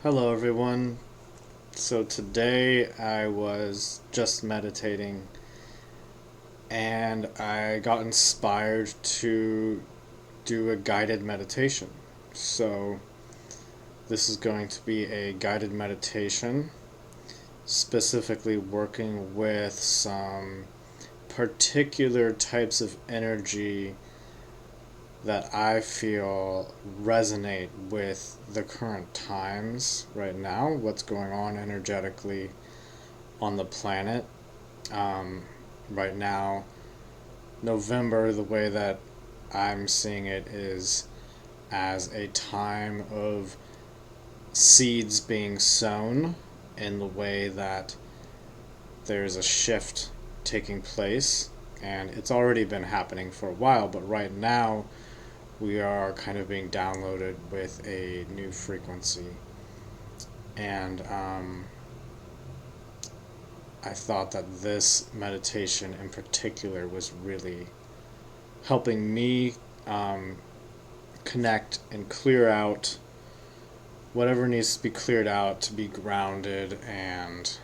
Hello, everyone. So, today I was just meditating and I got inspired to do a guided meditation. So, this is going to be a guided meditation, specifically working with some particular types of energy that I feel resonate with the current times right now, what's going on energetically on the planet. Um, right now, November, the way that I'm seeing it is as a time of seeds being sown in the way that there's a shift taking place. And it's already been happening for a while, but right now we are kind of being downloaded with a new frequency. And I thought that this meditation in particular was really helping me um, connect and clear out whatever needs to be cleared out to be grounded and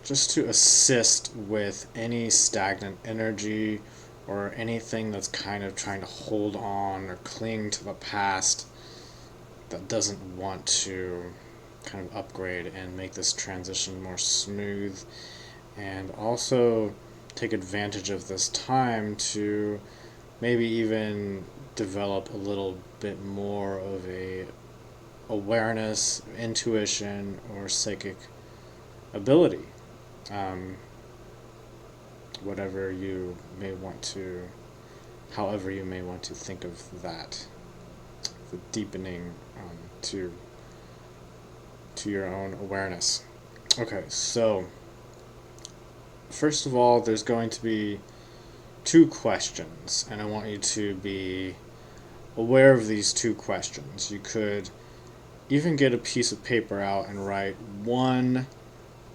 just to assist with any stagnant energy or anything that's kind of trying to hold on or cling to the past that doesn't want to kind of upgrade and make this transition more smooth, and also take advantage of this time to maybe even develop a little bit more of a awareness, intuition, or psychic ability. Um, whatever you may want to, however you may want to think of that, the deepening to your own awareness. Okay, so first of all, there's going to be two questions, and I want you to be aware of these two questions. You could even get a piece of paper out and write one,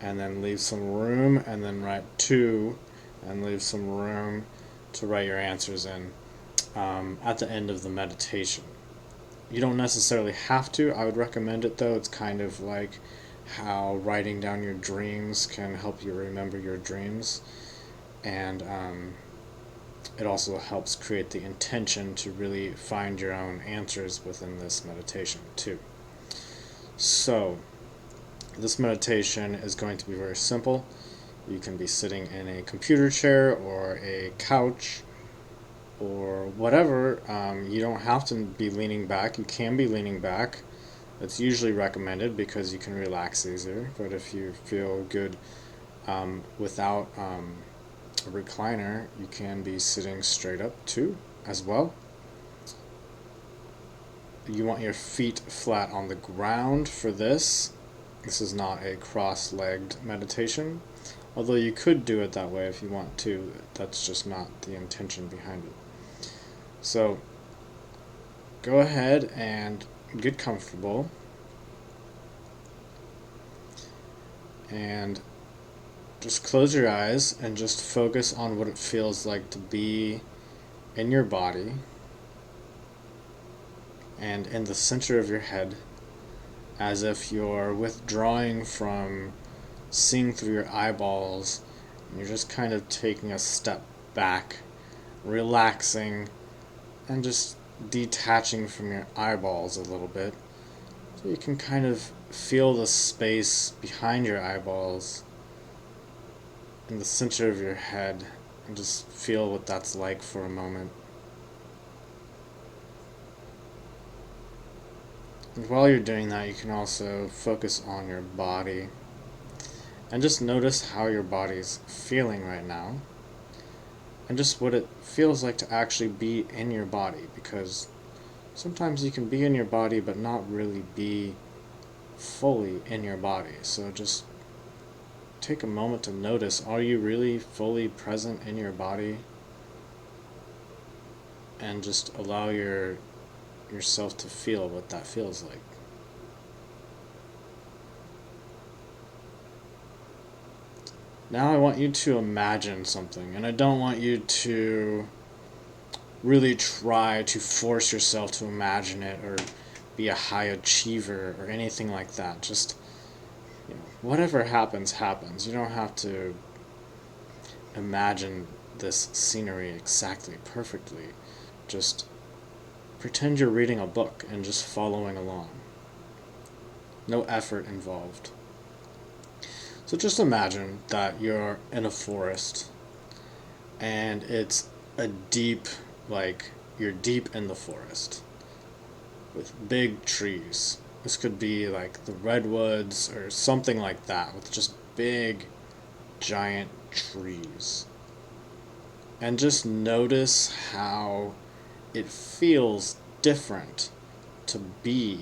and then leave some room, and then write two, and leave some room to write your answers in at the end of the meditation. You don't necessarily have to. I would recommend it though. It's kind of like how writing down your dreams can help you remember your dreams. And it also helps create the intention to really find your own answers within this meditation too. So, this meditation is going to be very simple. You can be sitting in a computer chair or a couch or whatever. You don't have to be leaning back. You can be leaning back. That's usually recommended because you can relax easier. But if you feel good without a recliner, you can be sitting straight up too, as well. You want your feet flat on the ground for this. This is not a cross-legged meditation, although you could do it that way if you want to. That's just not the intention behind it. So go ahead and get comfortable and just close your eyes and just focus on what it feels like to be in your body and in the center of your head, as if you're withdrawing from seeing through your eyeballs and you're just kind of taking a step back, relaxing, and just detaching from your eyeballs a little bit so you can kind of feel the space behind your eyeballs in the center of your head and just feel what that's like for a moment. And while you're doing that, you can also focus on your body and just notice how your body's feeling right now and just what it feels like to actually be in your body, because sometimes you can be in your body but not really be fully in your body. So just take a moment to notice, are you really fully present in your body? And just allow yourself to feel what that feels like. Now I want you to imagine something, and I don't want you to really try to force yourself to imagine it or be a high achiever or anything like that. Just, whatever happens, happens. You don't have to imagine this scenery exactly perfectly. Just pretend you're reading a book and just following along. No effort involved. So just imagine that you're in a forest and it's a deep, you're deep in the forest with big trees. This could be like the redwoods or something like that, with just big, giant trees. And just notice how it feels different to be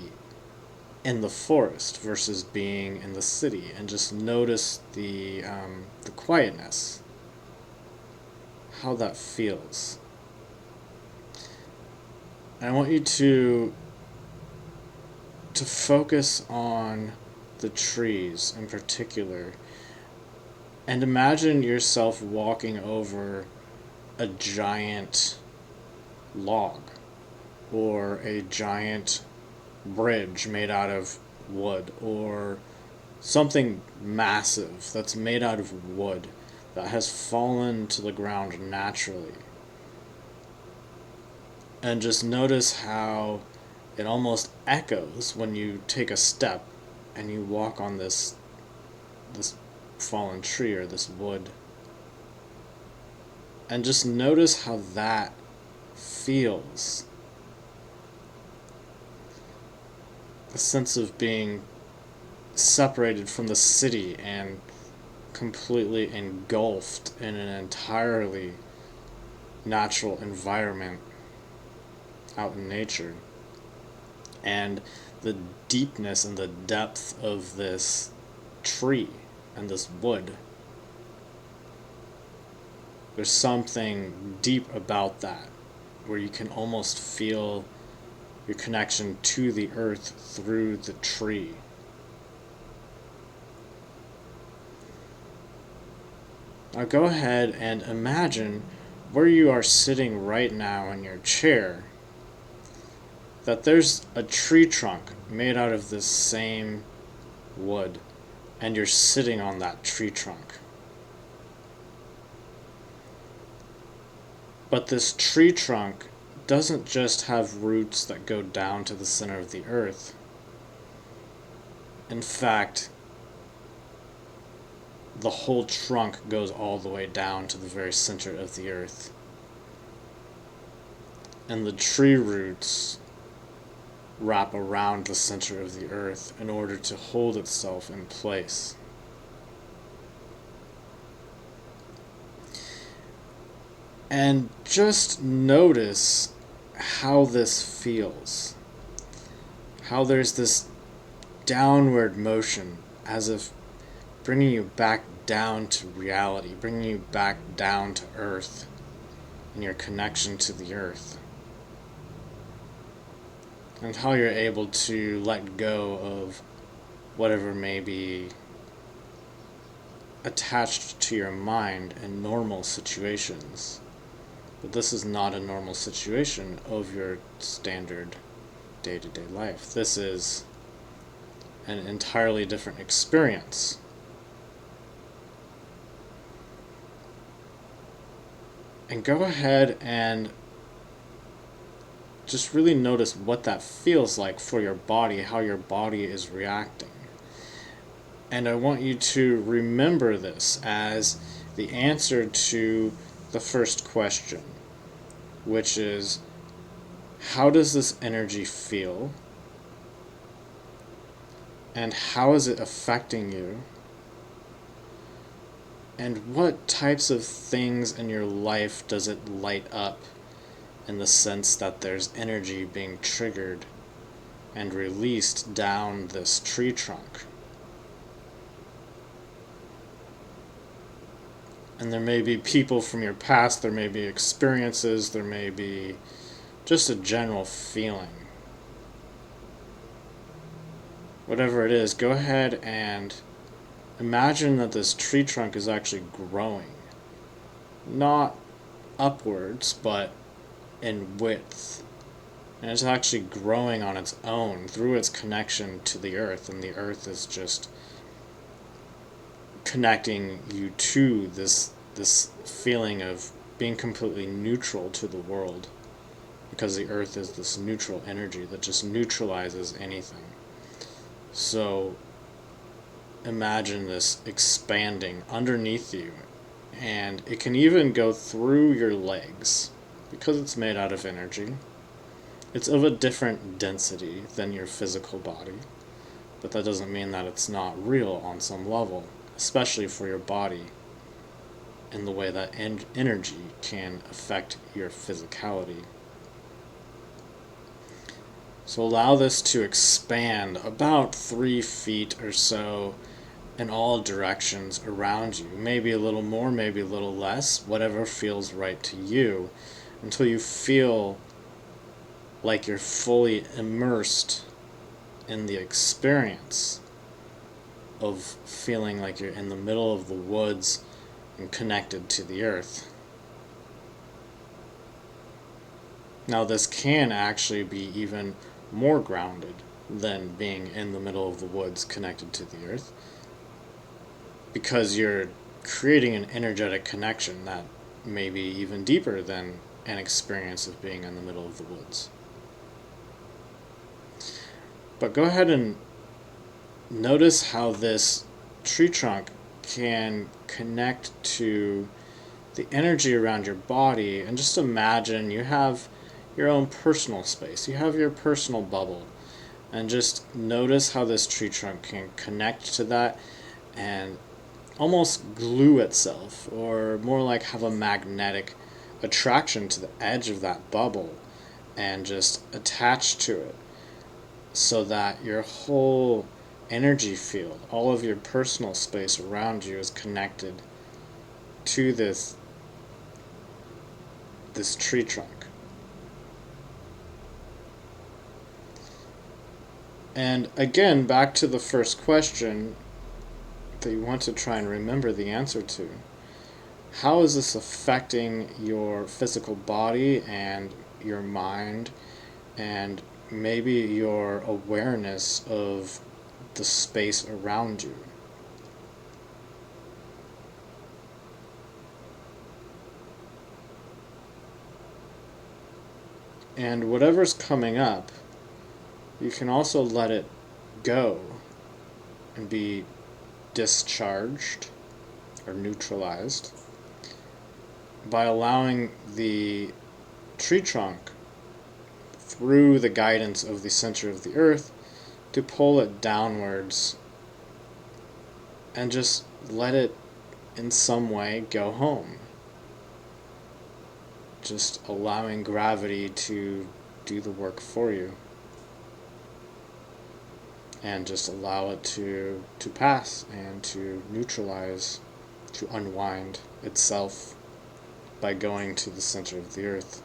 in the forest versus being in the city, and just notice the quietness, how that feels. And I want you to focus on the trees in particular, and imagine yourself walking over a giant log or a giant bridge made out of wood, or something massive that's made out of wood that has fallen to the ground naturally. And just notice how it almost echoes when you take a step and you walk on this fallen tree or this wood. And just notice how that feels. A sense of being separated from the city and completely engulfed in an entirely natural environment out in nature. And the deepness and the depth of this tree and this wood. There's something deep about that, where you can almost feel your connection to the earth through the tree. Now go ahead and imagine where you are sitting right now in your chair, that there's a tree trunk made out of this same wood, and you're sitting on that tree trunk. But this tree trunk doesn't just have roots that go down to the center of the earth. In fact, the whole trunk goes all the way down to the very center of the earth. And the tree roots wrap around the center of the earth in order to hold itself in place. And just notice how this feels. How there's this downward motion, as if bringing you back down to reality, bringing you back down to earth and your connection to the earth. And how you're able to let go of whatever may be attached to your mind in normal situations. But this is not a normal situation of your standard day-to-day life. This is an entirely different experience. And go ahead and just really notice what that feels like for your body, how your body is reacting. And I want you to remember this as the answer to the first question, which is, how does this energy feel? And how is it affecting you? And what types of things in your life does it light up, in the sense that there's energy being triggered and released down this tree trunk? And there may be people from your past, there may be experiences, there may be just a general feeling. Whatever it is, go ahead and imagine that this tree trunk is actually growing. Not upwards, but in width. And it's actually growing on its own through its connection to the earth, and the earth is just connecting you to this feeling of being completely neutral to the world, because the earth is this neutral energy that just neutralizes anything. So imagine this expanding underneath you, and it can even go through your legs because it's made out of energy. It's of a different density than your physical body, but that doesn't mean that it's not real on some level, especially for your body, in the way that energy can affect your physicality. So allow this to expand about 3 feet or so in all directions around you. Maybe a little more, maybe a little less, whatever feels right to you, until you feel like you're fully immersed in the experience of feeling like you're in the middle of the woods and connected to the earth. Now, this can actually be even more grounded than being in the middle of the woods connected to the earth, because you're creating an energetic connection that may be even deeper than an experience of being in the middle of the woods. But go ahead and notice how this tree trunk can connect to the energy around your body, and just imagine you have your own personal space. You have your personal bubble, and just notice how this tree trunk can connect to that and almost glue itself, or more like have a magnetic attraction to the edge of that bubble and just attach to it, so that your whole energy field, all of your personal space around you, is connected to this tree trunk. And again, back to the first question that you want to try and remember the answer to. How is this affecting your physical body and your mind, and maybe your awareness of the space around you? And whatever's coming up, you can also let it go and be discharged or neutralized by allowing the tree trunk, through the guidance of the center of the earth, to pull it downwards and just let it in some way go home. Just allowing gravity to do the work for you, and just allow it to pass and to neutralize, to unwind itself by going to the center of the earth.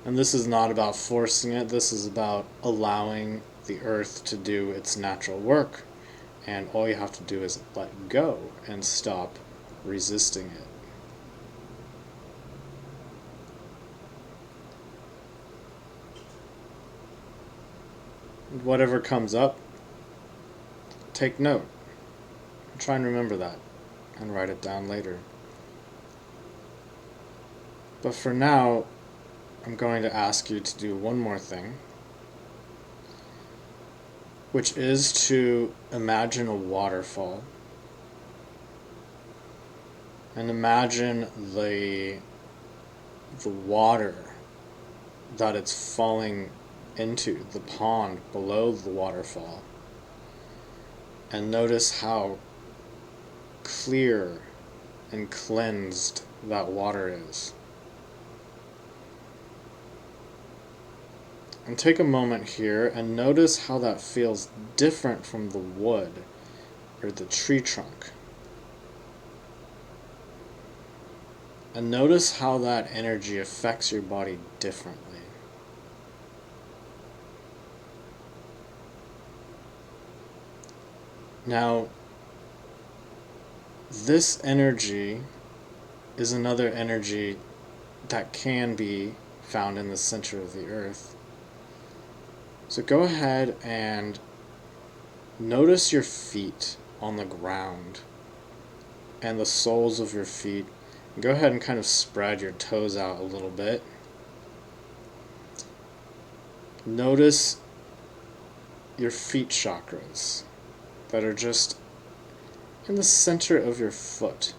And this is not about forcing it, this is about allowing the earth to do its natural work, and all you have to do is let go and stop resisting it. Whatever comes up, take note. Try and remember that and write it down later. But for now, I'm going to ask you to do one more thing, which is to imagine a waterfall. And imagine the water that it's falling into, the pond below the waterfall. And notice how clear and cleansed that water is. And take a moment here and notice how that feels different from the wood or the tree trunk. And notice how that energy affects your body differently. Now, this energy is another energy that can be found in the center of the earth. So go ahead and notice your feet on the ground and the soles of your feet. Go ahead and kind of spread your toes out a little bit. Notice your feet chakras that are just in the center of your foot.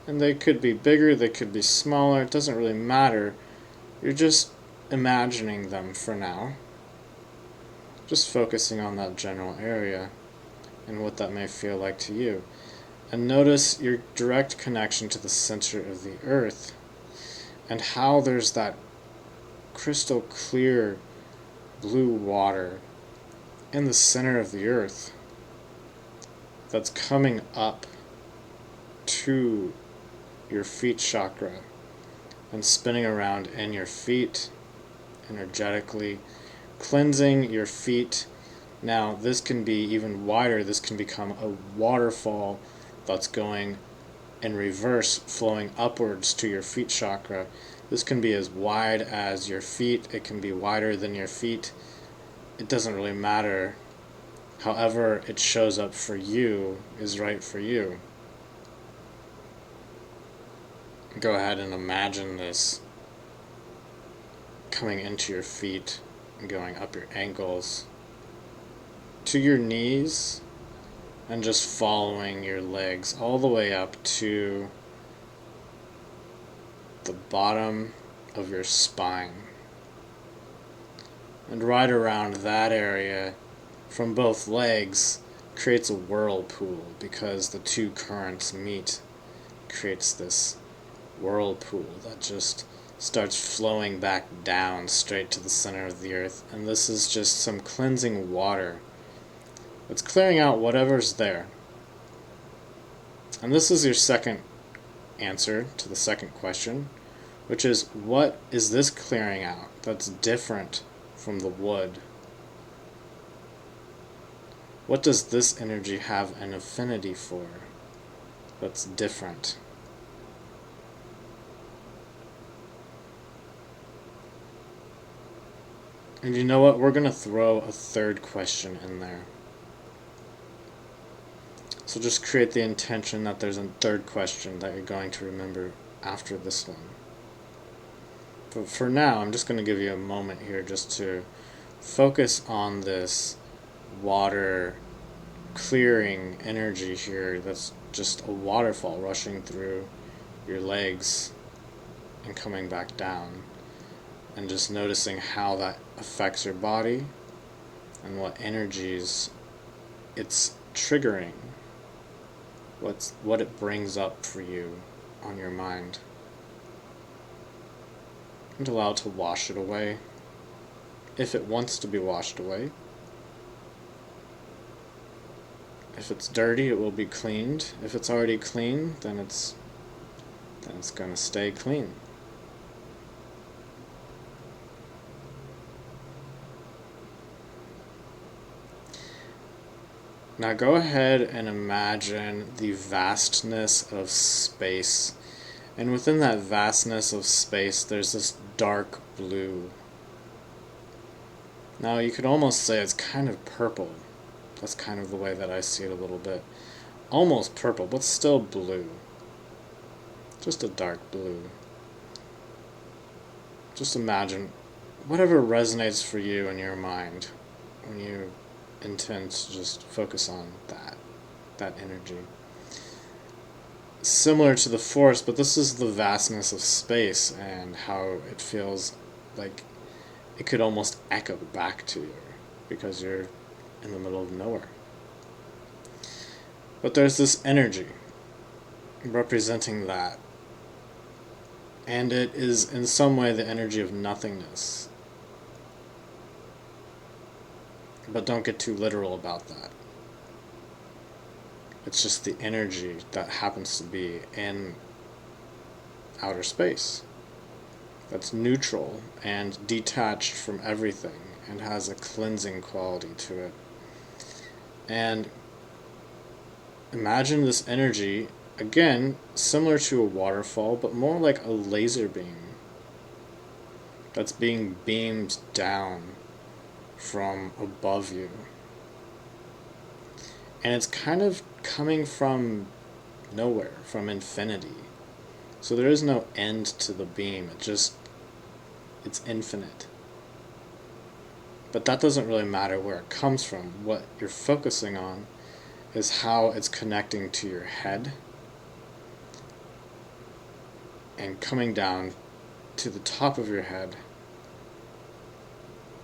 And they could be bigger, they could be smaller, it doesn't really matter. You're just imagining them for now. Just focusing on that general area and what that may feel like to you. And notice your direct connection to the center of the earth and how there's that crystal clear blue water in the center of the earth that's coming up to your feet chakra and spinning around in your feet energetically, cleansing your feet. Now this can be even wider. This can become a waterfall that's going in reverse, flowing upwards to your feet chakra. This can be as wide as your feet. It can be wider than your feet. It doesn't really matter. However it shows up for you is right for you. Go ahead and imagine this coming into your feet and going up your ankles to your knees and just following your legs all the way up to the bottom of your spine. And right around that area from both legs creates a whirlpool because the two currents meet, creates this whirlpool that just starts flowing back down straight to the center of the earth. And this is just some cleansing water. It's clearing out whatever's there. And this is your second answer to the second question, which is, what is this clearing out that's different from the wood? What does this energy have an affinity for that's different? And you know what? We're going to throw a third question in there. So just create the intention that there's a third question that you're going to remember after this one. But for now, I'm just going to give you a moment here just to focus on this water clearing energy here that's just a waterfall rushing through your legs and coming back down. And just noticing how that affects your body and what energies it's triggering, what it brings up for you on your mind. And allow it to wash it away if it wants to be washed away. If it's dirty, it will be cleaned. If it's already clean, then it's going to stay clean. Now go ahead and imagine the vastness of space. And within that vastness of space, there's this dark blue. Now you could almost say it's kind of purple. That's kind of the way that I see it a little bit. Almost purple, but still blue. Just a dark blue. Just imagine whatever resonates for you in your mind when you intend to just focus on that energy. Similar to the force, but this is the vastness of space and how it feels like it could almost echo back to you because you're in the middle of nowhere. But there's this energy representing that, and it is in some way the energy of nothingness. But don't get too literal about that. It's just the energy that happens to be in outer space. That's neutral and detached from everything and has a cleansing quality to it. And imagine this energy again, similar to a waterfall, but more like a laser beam that's being beamed down from above you. And it's kind of coming from nowhere, from infinity. So there is no end to the beam, it's infinite. But that doesn't really matter where it comes from. What you're focusing on is how it's connecting to your head and coming down to the top of your head,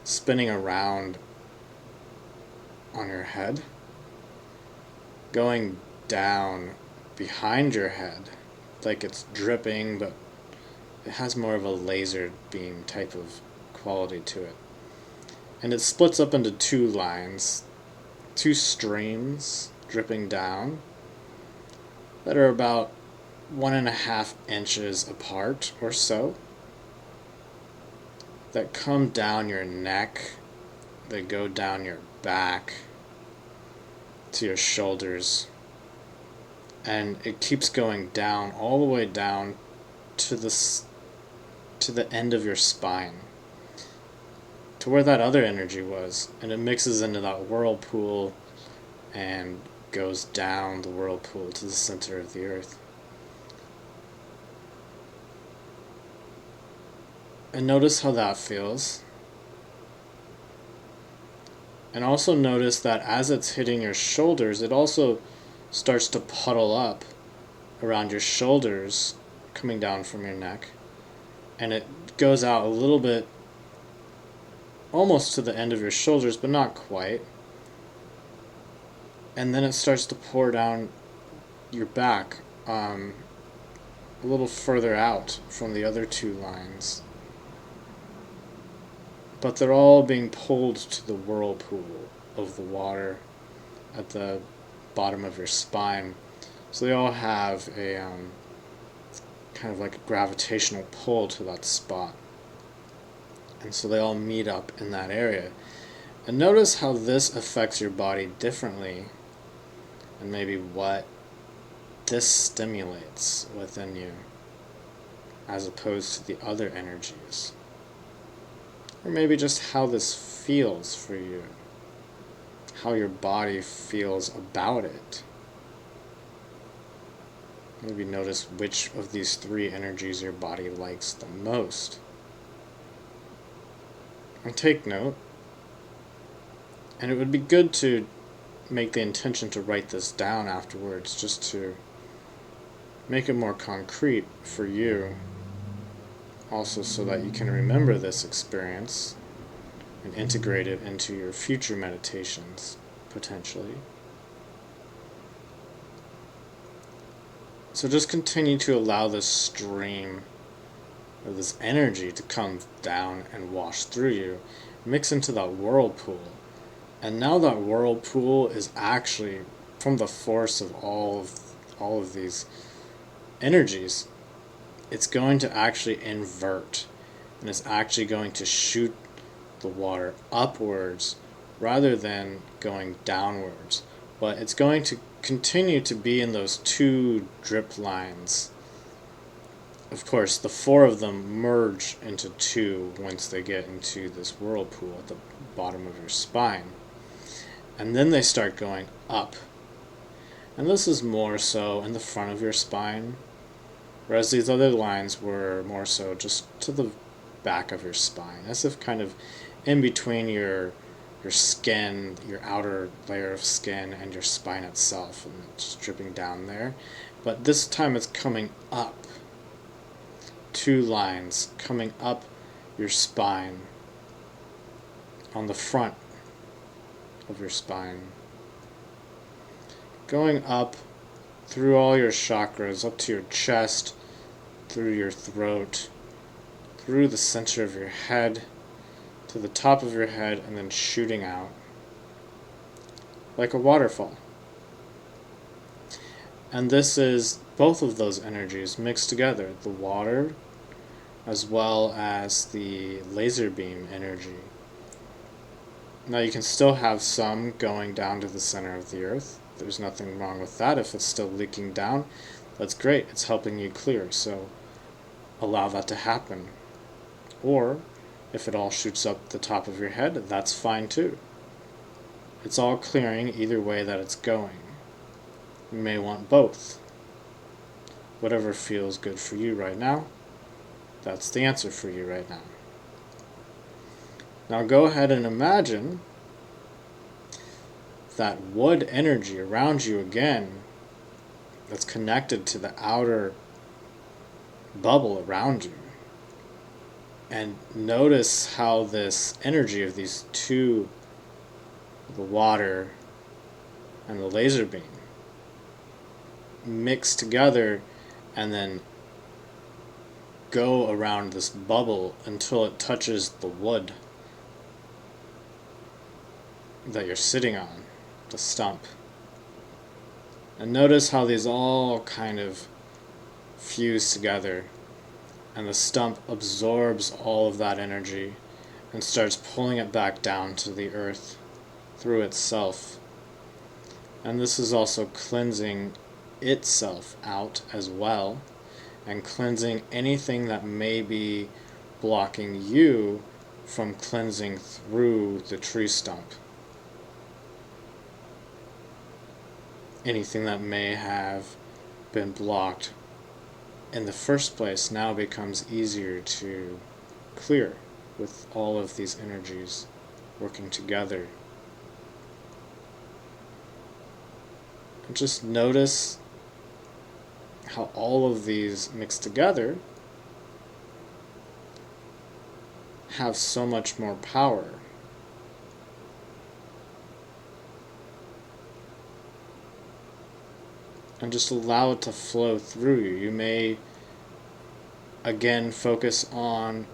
spinning around on your head, going down behind your head, like it's dripping, but it has more of a laser beam type of quality to it. And it splits up into two lines, two streams dripping down that are about 1.5 inches apart or so, that come down your neck, they go down your back to your shoulders, and it keeps going down all the way down to the end of your spine, to where that other energy was, and it mixes into that whirlpool and goes down the whirlpool to the center of the earth. And notice how that feels. And also notice that as it's hitting your shoulders, it also starts to puddle up around your shoulders, coming down from your neck. And it goes out a little bit, almost to the end of your shoulders, but not quite. And then it starts to pour down your back, a little further out from the other two lines. But they're all being pulled to the whirlpool of the water at the bottom of your spine. So they all have a kind of like a gravitational pull to that spot. And so they all meet up in that area. And notice how this affects your body differently, and maybe what this stimulates within you as opposed to the other energies. Or maybe just how this feels for you, how your body feels about it. Maybe notice which of these three energies your body likes the most. And take note. And it would be good to make the intention to write this down afterwards, just to make it more concrete for you. Also, so that you can remember this experience and integrate it into your future meditations, potentially. So just continue to allow this stream of this energy to come down and wash through you, mix into that whirlpool. And now that whirlpool is actually from the force of all of these energies. It's going to actually invert, and it's actually going to shoot the water upwards rather than going downwards. But it's going to continue to be in those two drip lines. Of course, the four of them merge into two once they get into this whirlpool at the bottom of your spine. And then they start going up. And this is more so in the front of your spine, whereas these other lines were more so just to the back of your spine, as if kind of in between your skin, your outer layer of skin, and your spine itself, and it's dripping down there. But this time it's coming up. Two lines coming up your spine, on the front of your spine, going up through all your chakras, up to your chest, through your throat, through the center of your head, to the top of your head, and then shooting out like a waterfall. And this is both of those energies mixed together, the water as well as the laser beam energy. Now you can still have some going down to the center of the earth. There's nothing wrong with that if it's still leaking down. That's great. It's helping you clear. So allow that to happen. Or if it all shoots up the top of your head, that's fine too. It's all clearing either way that it's going. You may want both. Whatever feels good for you right now, that's the answer for you right now. Now go ahead and imagine that wood energy around you again that's connected to the outer bubble around you. And notice how this energy of these two, the water and the laser beam, mix together and then go around this bubble until it touches the wood that you're sitting on, the stump. And notice how these all kind of fuse together, and the stump absorbs all of that energy and starts pulling it back down to the earth through itself. And this is also cleansing itself out as well, and cleansing anything that may be blocking you from cleansing through the tree stump. Anything that may have been blocked in the first place now becomes easier to clear with all of these energies working together. And just notice how all of these mixed together have so much more power. And just allow it to flow through you. You may again focus on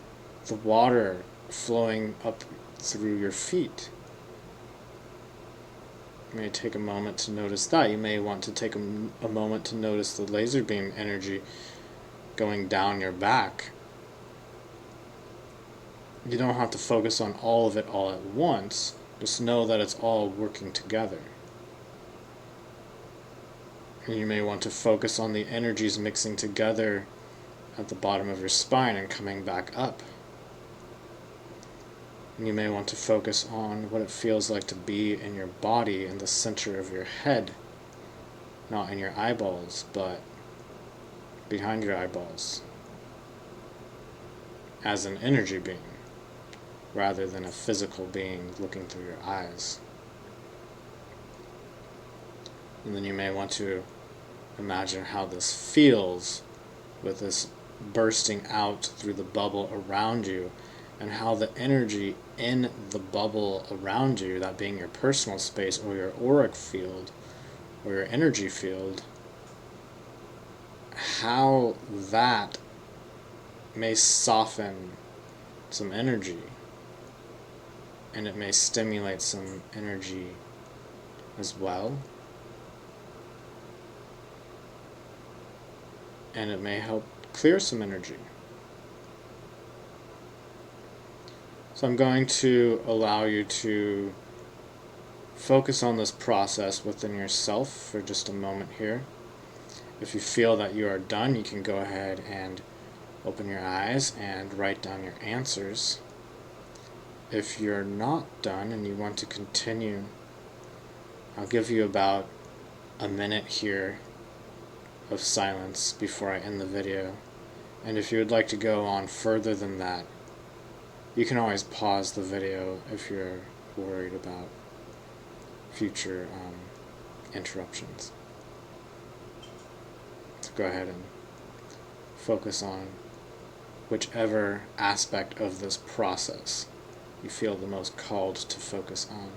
the water flowing up through your feet. You may take a moment to notice that. You may want to take a moment to notice the laser beam energy going down your back. You don't have to focus on all of it all at once. Just know that it's all working together. And you may want to focus on the energies mixing together at the bottom of your spine and coming back up. And you may want to focus on what it feels like to be in your body in the center of your head, not in your eyeballs, but behind your eyeballs, as an energy being, rather than a physical being looking through your eyes. And then you may want to imagine how this feels with this bursting out through the bubble around you, and how the energy in the bubble around you, that being your personal space or your auric field or your energy field, how that may soften some energy, and it may stimulate some energy as well. And it may help clear some energy. So I'm going to allow you to focus on this process within yourself for just a moment here. If you feel that you are done, you can go ahead and open your eyes and write down your answers. If you're not done and you want to continue, I'll give you about a minute here of silence before I end the video. And if you would like to go on further than that, you can always pause the video if you're worried about future interruptions. So go ahead and focus on whichever aspect of this process you feel the most called to focus on.